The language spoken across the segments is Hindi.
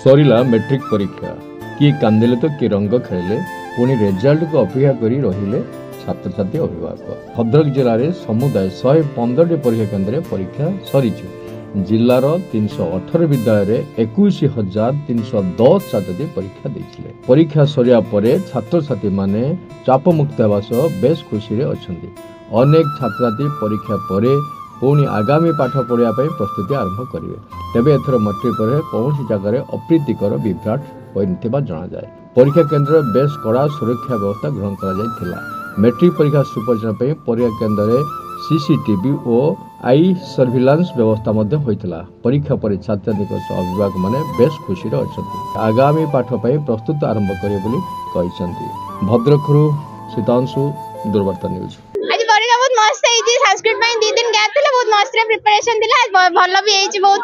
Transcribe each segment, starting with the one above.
सरीला मैट्रिक परीक्षा किए कांदिले तो किए रंग खेले पुणी रेजल्ट को अपेक्षा करी रहिले छात्र छात्री अभिभावक। भद्रक जिले में समुदाय 115 परीक्षा केन्द्र परीक्षा सरी जिलार 318 विद्यालय 21,310 छात्री परीक्षा देते। परीक्षा सरिया परे छात्र छात्री माने चापमुक्त होगा सह बेस खुशी अच्छा। अनेक छात्र परीक्षा परे पुणी आगामी पाठ पढ़ा प्रस्तुति आरंभ करेंगे। तेबे एथर मैट्रिक पर कौन जगह अप्रीतिकर विभ्राट होता जनाए। परीक्षा केन्द्र बेस कड़ा सुरक्षा व्यवस्था ग्रहण करा। मैट्रिक परीक्षा सुपरिचालन परीक्षा केन्द्र सीसीटीवी और आई सर्विलांस व्यवस्था होता। परीक्षा पर छात्र अभिभावक माने बेस खुशी अच्छा। आगामी पाठ प्रस्तुत आरंभ करेंगे। भद्रक शीतांशु दुर्वार्ता न्यूज। संस्कृत में 2 दिन गैप थे बहुत मस्त प्रिपरेशन थिला भल भी एजी बहुत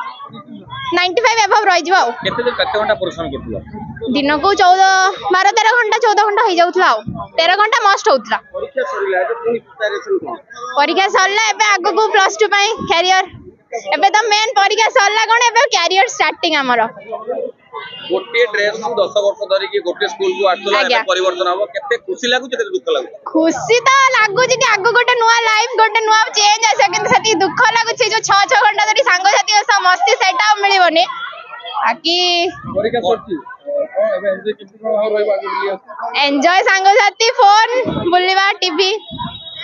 95 एबव रहि जवा केते घंटा परिश्रम करथुला दिन को 12-13 घंटा 14 घंटा हो जाउथला 13 घंटा मस्ट होउथला। परीक्षा सरिला तो पूरी प्रिपरेशन कोन परीक्षा सरला एबे आगो को +2 पई कैरियर एबे तो मेन परीक्षा सरला कोन एबे कैरियर स्टार्टिंग हमरो गोटे ड्रेस 10 वर्ष धरि कि गोटे स्कूल को आठला एबे परिवर्तन हो केते खुशी लागु केते दुख लागु। खुशी तो लागु जे कि आगो गोटे नुवा लाइफ गोटे नुवा चेंज आसे किंतु सती दुख लागु जे जो 6 घंटा धरि सांग साथी सब मस्ती सेटा मिलिबोनी बाकी परीक्षा सरती एबे एन्जॉय कितना हो रहबा के एन्जॉय सांग साथी फोन बुलिबा टीवी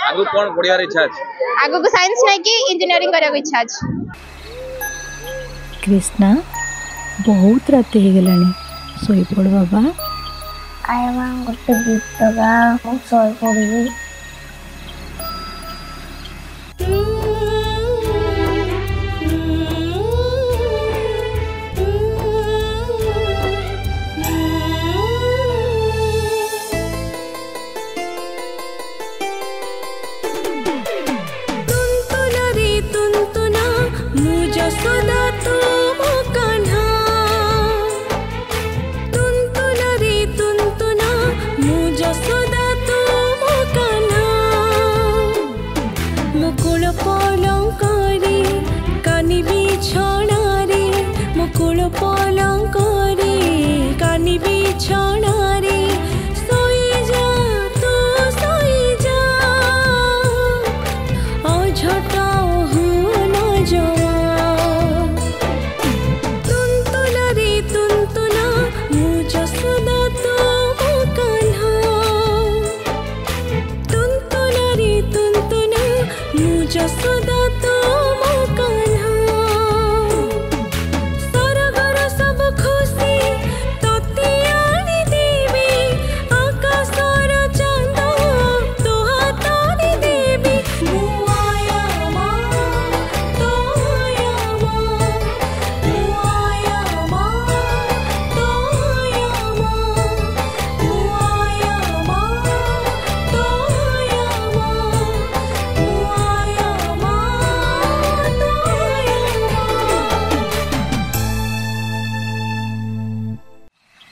आगु कोन पढियार इच्छा अछि आगु को साइंस नै कि इंजीनियरिंग करे को इच्छा अछि। कृष्णा बहुत रात हो गलानी सोई पड़ बाबा आया गोटे गीत गा सोई पड़ी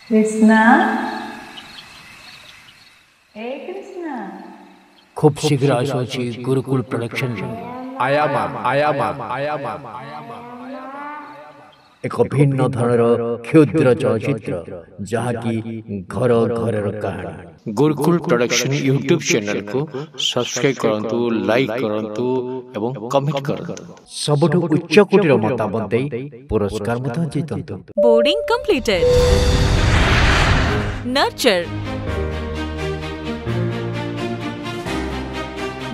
कृष्णा ए कृष्णा खूब शीघ्र आसुची गुरुकुल प्रोडक्शन एक भिन्न धरर क्षुद्र चलचित्र जहाँकि घर घर कहानी। गुरुकुल प्रोडक्शन यूट्यूब चैनल को सब्सक्राइब करंतु, लाइक करंतु एवं कमेंट करंतु। सबटु उच्च कोटिर मतामत देई पुरस्कार मत जीतंतु। Boarding completed. Nurture,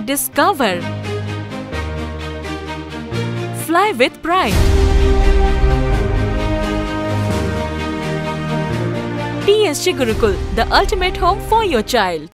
discover, fly with pride. TSG Gurukul, the ultimate home for your child.